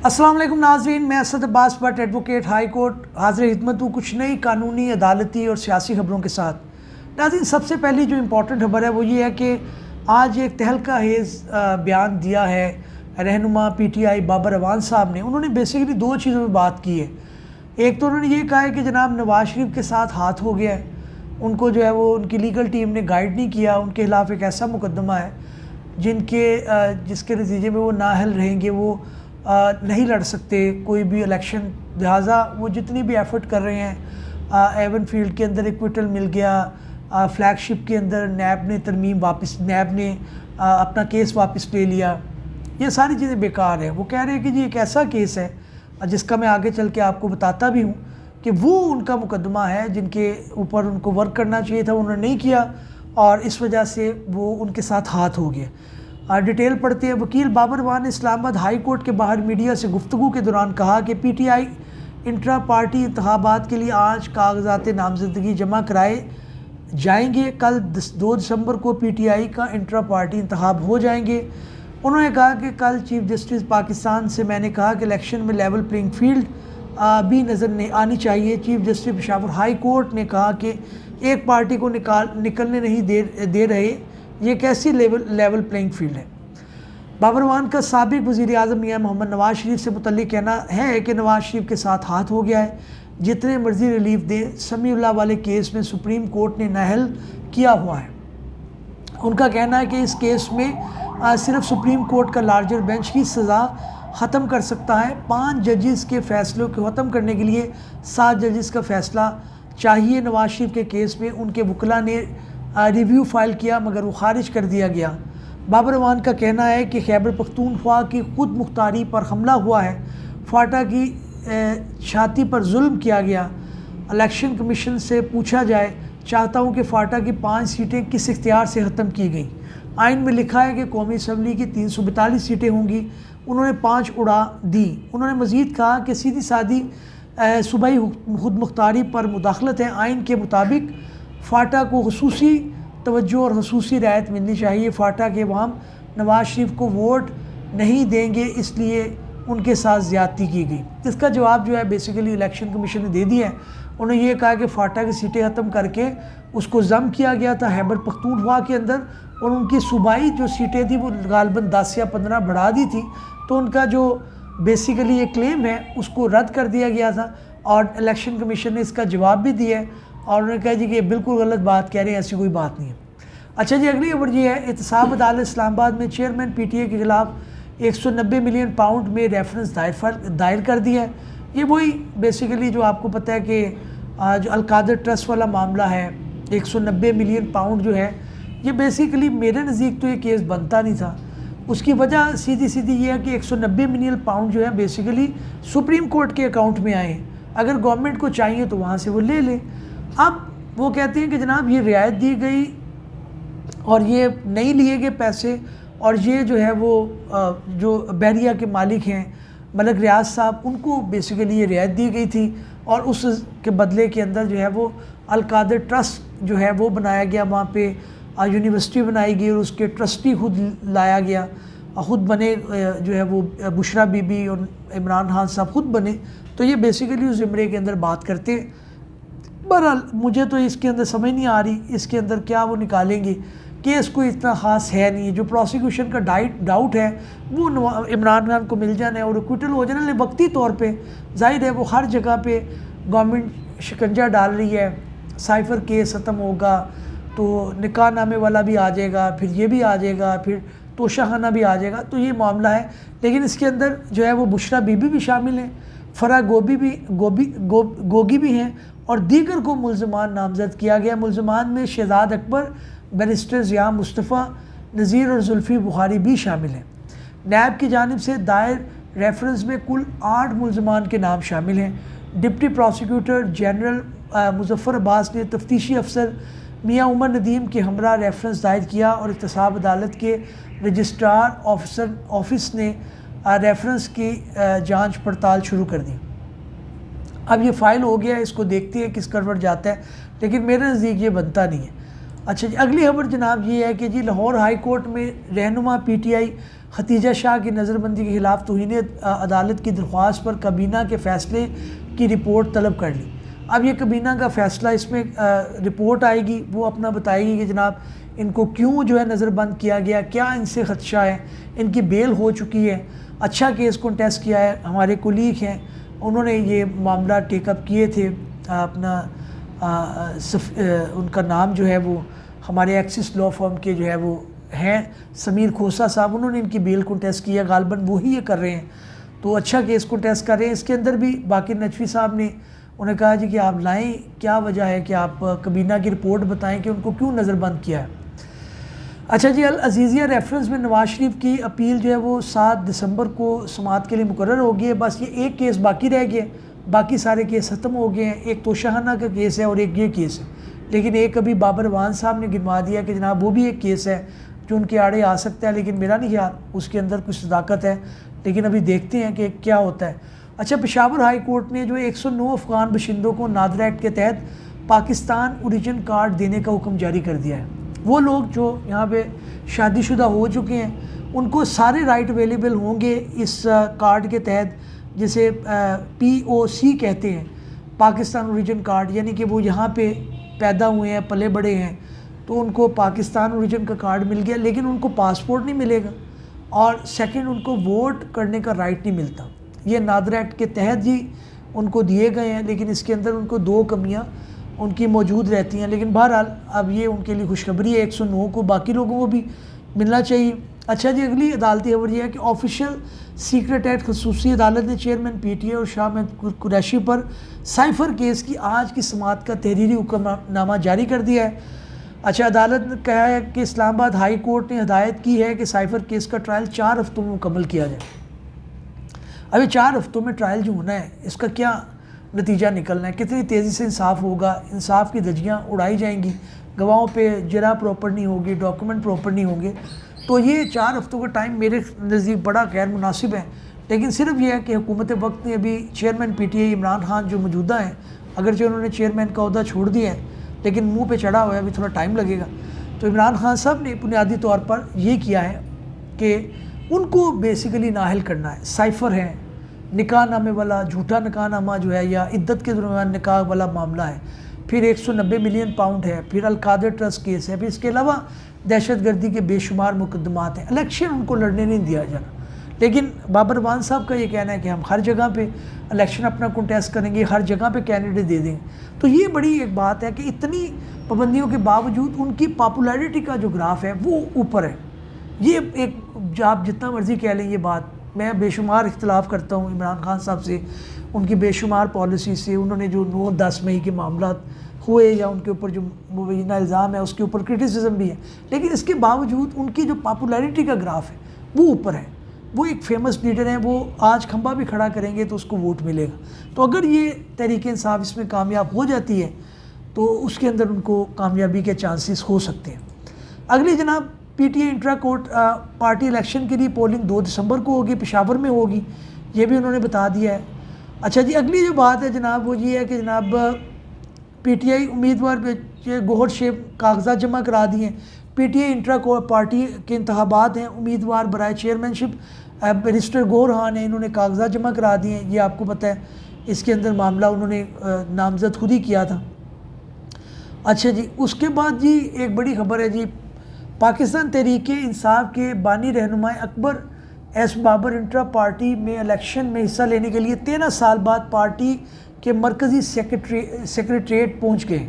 अस्सलाम वालेकुम नाज़रीन, मैं Asad Abbas Bhatt advocate high court हाज़िर खिदमत हूँ कुछ नई कानूनी, अदालती और सियासी खबरों के साथ। नाज़रीन, सबसे पहली जो इम्पोर्टेंट खबर है वो ये है कि आज एक तहलका हेज़ बयान दिया है रहनुमा PTI बाबर अवान साहब ने। उन्होंने बेसिकली दो चीज़ों में बात की है। एक तो उन्होंने ये कहा है कि जनाब नवाज शरीफ के साथ हाथ हो गया है, उनको जो है वो उनकी लीगल टीम ने गाइड नहीं किया, उनके खिलाफ़ एक ऐसा मुकदमा है जिसके नतीजे में वो नाअहल रहेंगे, वो नहीं लड़ सकते कोई भी इलेक्शन। लिहाजा वो जितनी भी एफ़र्ट कर रहे हैं, एवन फील्ड के अंदर एक्विटल मिल गया, फ्लैगशिप के अंदर नैब ने तरमीम वापस, नैब ने अपना केस वापस ले लिया, ये सारी चीज़ें बेकार है। वो कह रहे हैं कि जी एक ऐसा केस है जिसका मैं आगे चल के आपको बताता भी हूँ कि वो उनका मुकदमा है जिनके ऊपर उनको वर्क करना चाहिए था, उन्होंने नहीं किया और इस वजह से वो उनके साथ हाथ हो गया। डिटेल पढ़ते हैं। वकील बाबर अवान ने इस्लामाबाद हाई कोर्ट के बाहर मीडिया से गुफ्तगू के दौरान कहा कि PTI इंट्रा पार्टी इंतखाबात के लिए आज कागजात नामजदगी जमा कराए जाएंगे। कल 2 दिसंबर को PTI का इंट्रा पार्टी इंतखाब हो जाएंगे। उन्होंने कहा कि कल चीफ जस्टिस पाकिस्तान से मैंने कहा कि इलेक्शन में लेवल प्लेइंग फील्ड भी नज़र आनी चाहिए। Chief justice Peshawar high court ने कहा कि एक पार्टी को निकलने नहीं दे रहे, ये कैसी लेवल प्लेइंग फील्ड है। बाबर अवान का साबिक वज़ीर आज़म मियां मोहम्मद नवाज शरीफ से मुतल्लिक़ कहना है कि नवाज शरीफ के साथ हाथ हो गया है, जितने मर्जी रिलीफ दें, समीउल्लाह वाले केस में सुप्रीम कोर्ट ने नाअहल किया हुआ है। उनका कहना है कि इस केस में सिर्फ सुप्रीम कोर्ट का लार्जर बेंच ही सज़ा ख़त्म कर सकता है। 5 जजेस के फ़ैसलों को ख़त्म करने के लिए 7 जजेस का फ़ैसला चाहिए। नवाज शरीफ के केस में उनके वकला ने रिव्यू फ़ाइल किया मगर वो खारिज कर दिया गया। बाबर अवान का कहना है कि खैबर पख्तूनख्वा की खुद मुख्तारी पर हमला हुआ है, फाटा की छाती पर जुल्म किया गया। इलेक्शन कमीशन से पूछा जाए, चाहता हूँ कि फाटा की 5 सीटें किस इख्तियार से ख़त्म की गई। आइन में लिखा है कि कौमी असम्बली की 342 सीटें होंगी, उन्होंने 5 उड़ा दी। उन्होंने मज़ीद कहा कि सीधी सादी सूबाई खुद मुख्तारी पर मुदाखलत है। आइन के मुताबिक फाटा को खुसूसी तवज्जो और खुसूसी रियायत मिलनी चाहिए। फाटा के अवाम नवाज शरीफ को वोट नहीं देंगे, इसलिए उनके साथ ज़्यादती की गई। इसका जवाब जो है बेसिकली इलेक्शन कमीशन ने दे दिया है। उन्होंने ये कहा कि फाटा की सीटें ख़त्म करके उसको ज़म किया गया था खैबर पख्तूनख्वा के अंदर, और उनकी सूबाई जो सीटें थी वो गालबन 10 या 15 बढ़ा दी थी, तो उनका जो बेसिकली ये क्लेम है उसको रद्द कर दिया गया था और इलेक्शन कमीशन ने इसका जवाब भी दिया है और उन्होंने कहा जी कि ये बिल्कुल गलत बात कह रहे हैं, ऐसी कोई बात नहीं है। अच्छा जी, अगली खबर ये है, एहतसाब अदालत इस्लामाबाद में चेयरमैन PTI के ख़िलाफ़ 190 मिलियन पाउंड में रेफरेंस दायर कर दिया है। ये वही बेसिकली जो आपको पता है कि जो अलकादर ट्रस्ट वाला मामला है, 190 मिलियन पाउंड जो है, ये बेसिकली मेरे नज़दीक तो ये केस बनता नहीं था। उसकी वजह सीधी ये है कि 190 मिलियन पाउंड जो है बेसिकली सुप्रीम कोर्ट के अकाउंट में आए हैं। अगर गवर्नमेंट को चाहिए तो वहाँ से वो ले लें। अब वो कहते हैं कि जनाब ये रियायत दी गई और ये नहीं लिए गए पैसे, और ये जो है वो जो बहरिया के मालिक हैं मलक रियाज साहब, उनको बेसिकली ये रियायत दी गई थी और उसके बदले के अंदर जो है वो अलकादर ट्रस्ट जो है वो बनाया गया, वहाँ पे यूनिवर्सिटी बनाई गई और उसके ट्रस्टी खुद लाया गया, खुद बने जो है वो बुशरा बीबी और इमरान खान साहब खुद बने। तो ये बेसिकली उस ज़िमरे के अंदर बात करते हैं। बहरहाल मुझे तो इसके अंदर समझ नहीं आ रही इसके अंदर क्या वो निकालेंगे, केस कोई इतना ख़ास है नहीं। जो प्रोसिक्यूशन का डाउट है वो इमरान खान को मिल जाना है और एक्विटल हो जाना है वक्ती तौर पे। जाहिर है वो हर जगह पे गवर्नमेंट शिकंजा डाल रही है, साइफ़र केस ख़त्म होगा तो निकाह नामे वाला भी आ जाएगा, फिर ये भी आ जाएगा, फिर तोशाखाना भी आ जाएगा, तो ये मामला है। लेकिन इसके अंदर जो है वो बुशरा बीबी भी शामिल हैं, फरा गोगी भी हैं और दीगर को मुल्ज़मान नामज़द किया गया। मुल्ज़मान में शहजाद अकबर, बैरिस्टर ज़िया मुस्तफ़ा, नज़ीर और जुल्फ़ी बुखारी भी शामिल हैं। नैब की जानिब से दायर रेफरेंस में कुल 8 मुल्ज़मान के नाम शामिल हैं। Deputy prosecutor general Muzaffar Abbas ने तफ्तीशी अफसर मियाँ उमर नदीम के हमरा रेफरेंस दायर किया और एहतसाब अदालत के रजिस्ट्रार ऑफिस ने रेफरेंस की जांच पड़ताल शुरू कर दी। अब ये फ़ाइल हो गया है, इसको देखते हैं किस करवट जाता है, लेकिन मेरे नज़दीक ये बनता नहीं है। अच्छा जी, अगली खबर जनाब ये है कि जी लाहौर हाई कोर्ट में रहनुमा PTI खतीजा शाह की नज़रबंदी के ख़िलाफ़ तौहीन अदालत की दरख्वास्त पर काबीना के फ़ैसले की रिपोर्ट तलब कर ली। अब ये काबीना का फ़ैसला, इसमें रिपोर्ट आएगी, वो अपना बताएगी कि जनाब इनको क्यों जो है नज़रबंद किया गया, क्या इनसे ख़दशा है, इनकी बेल हो चुकी है, अच्छा केस कंटेस्ट किया है। हमारे कोलीग हैं, उन्होंने ये मामला टेकअप किए थे, अपना उनका नाम जो है वो हमारे एक्सिस लॉ फर्म के जो है वो हैं समीर खोसा साहब, उन्होंने इनकी बेल कंटेस्ट किया, गालबन वही ये कर रहे हैं, तो अच्छा केस कंटेस्ट कर रहे हैं। इसके अंदर भी बाकिर नजफी साहब ने उन्हें कहा जी कि आप लाएं, क्या वजह है कि आप काबीना की रिपोर्ट बताएं कि उनको क्यों नज़रबंद किया है। अच्छा जी, अल अजीज़िया रेफरेंस में नवाज शरीफ की अपील जो है वो 7 दिसंबर को समाअत के लिए मुकर्रर हो गई है। बस ये एक केस बाकी रह गया, बाकी सारे केस ख़त्म हो गए हैं। एक तोशाखाना का केस है और एक ये केस है, लेकिन एक अभी बाबर वान साहब ने गिनवा दिया कि जनाब वो भी एक केस है जो उनके आड़े आ सकता है, लेकिन मेरा नहीं ख्याल उसके अंदर कुछ सदाकत है, लेकिन अभी देखते हैं कि क्या होता है। अच्छा, पेशावर हाई कोर्ट ने जो 109 अफ़गान बशिंदों को नादरा एक्ट के तहत पाकिस्तान ओरिजिन कार्ड देने का हुक्म जारी कर दिया है। वो लोग जो यहाँ पे शादीशुदा हो चुके हैं उनको सारे राइट अवेलेबल होंगे इस कार्ड के तहत, जिसे POC कहते हैं, पाकिस्तान ओरिजिन कार्ड, यानी कि वो यहाँ पे पैदा हुए हैं, पले बड़े हैं, तो उनको पाकिस्तान ओरिजिन का कार्ड मिल गया, लेकिन उनको पासपोर्ट नहीं मिलेगा और सेकंड उनको वोट करने का राइट नहीं मिलता। ये नादरा एक्ट के तहत जी उनको दिए गए हैं, लेकिन इसके अंदर उनको 2 कमियां उनकी मौजूद रहती हैं, लेकिन बहरहाल अब ये उनके लिए खुशखबरी है, 109 को बाकी लोगों को भी मिलना चाहिए। अच्छा जी, अगली अदालती खबर यह है कि ऑफिशियल सीक्रेट एक्ट खसूसी अदालत ने चेयरमैन PTI और शाह महमूद कुरैशी पर साइफ़र केस की आज की समाअत का तहरीरी हुक्मनामा जारी कर दिया है। अच्छा, अदालत ने कहा है कि इस्लामाबाद हाई कोर्ट ने हिदायत की है कि साइफ़र केस का ट्रायल 4 हफ्तों में मुकम्मल किया जाए। अभी 4 हफ्तों में ट्रायल जो होना है इसका क्या नतीजा निकलना है, कितनी तेज़ी से इंसाफ होगा, इंसाफ की धज्जियाँ उड़ाई जाएंगी, गवाहों पे जरा प्रॉपर नहीं होगी, डॉक्यूमेंट प्रॉपर नहीं होंगे, तो ये 4 हफ्तों का टाइम मेरे नज़दीक बड़ा गैर मुनासिब है। लेकिन सिर्फ यह है कि हुकूमत वक्त ने अभी चेयरमैन PTI इमरान खान जो मौजूदा हैं, अगरचे उन्होंने चेयरमैन का ओहदा छोड़ दिया है, लेकिन मुँह पर चढ़ा हुआ है, अभी थोड़ा टाइम लगेगा। तो इमरान खान साहब ने बुनियादी तौर पर ये किया है कि उनको बेसिकली नाअहल करना है। साइफ़र है, निकाह नामे वाला झूठा निकाह नामा जो है, या इद्दत के दरमियान निकाह वाला मामला है, फिर 190 मिलियन पाउंड है, फिर अलकादर ट्रस्ट केस है, फिर इसके अलावा दहशतगर्दी के बेशुमार मुकदमात हैं। इलेक्शन उनको लड़ने नहीं दिया जाना, लेकिन बाबर वान साहब का ये कहना है कि हम हर जगह पे इलेक्शन अपना कंटेस्ट करेंगे, हर जगह पे कैंडिडेट दे देंगे। तो ये बड़ी एक बात है कि इतनी पाबंदियों के बावजूद उनकी पॉपुलैरिटी का जो ग्राफ है वो ऊपर है। ये एक, आप जितना मर्ज़ी कह लें, ये बात मैं बेशुमार इख्तलाफ करता हूँ इमरान खान साहब से, उनकी बेशुमार पॉलिसी से, उन्होंने जो 9-10 मई के मामला हुए या उनके ऊपर जो मुबैना इल्ज़ाम है उसके ऊपर क्रिटिसिज्म भी है, लेकिन इसके बावजूद उनकी जो पॉपुलैरिटी का ग्राफ है वो ऊपर है। वो एक फेमस लीडर हैं, वो आज खंबा भी खड़ा करेंगे तो उसको वोट मिलेगा। तो अगर ये तहरीक इंसाफ इसमें कामयाब हो जाती है तो उसके अंदर उनको कामयाबी के चांसेस हो सकते हैं। अगली जनाब PTI intra court party election के लिए पोलिंग 2 दिसंबर को होगी, पेशावर में होगी, ये भी उन्होंने बता दिया है। अच्छा जी, अगली जो बात है जनाब वो ये है कि जनाब PTI उम्मीदवार पे गोहर शेप कागजात जमा करा दिए हैं। PTI इंट्रा कोर्ट पार्टी के इंतखाबात हैं, उम्मीदवार बराए चेयरमैनशिप बैरिस्टर गोहर खान है, इन्होंने कागजात जमा करा दिए हैं। ये आपको पता है, इसके अंदर मामला उन्होंने नामजद खुद ही किया था। अच्छा जी, उसके बाद जी एक बड़ी खबर है जी, पाकिस्तान तहरीक इंसाफ के बानी रहनुमा Akbar S Babar intra party में इलेक्शन में हिस्सा लेने के लिए 13 साल बाद पार्टी के मरकज़ी सेक्रेटरीट पहुँच गए।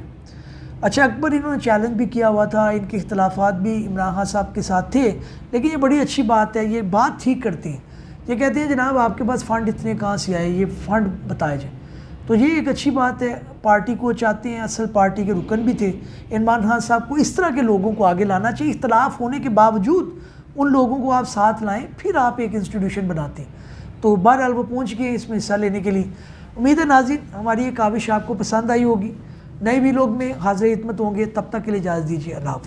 अच्छा, अकबर इन्होंने चैलेंज भी किया हुआ था, इनके इख्तलाफात भी इमरान खान साहब के साथ थे, लेकिन ये बड़ी अच्छी बात है, ये बात ठीक करते हैं। ये कहते हैं जनाब आपके पास फ़ंड इतने कहाँ से आए, ये फ़ंड बताए जाए, तो ये एक अच्छी बात है। पार्टी को चाहते हैं, असल पार्टी के रुकन भी थे इमरान खान साहब को, इस तरह के लोगों को आगे लाना चाहिए। इख्तलाफ होने के बावजूद उन लोगों को आप साथ लाएं, फिर आप एक इंस्टीट्यूशन बनाते हैं। तो बहरहाल वो पहुँच गए इसमें हिस्सा लेने के लिए। उम्मीद है नाज़रीन हमारी ये काविश आपको पसंद आई होगी। नए भी लोग में हाज़िर खिदमत होंगे, तब तक के लिए इजाज़त दीजिए। अल्लाह हाफ़िज़।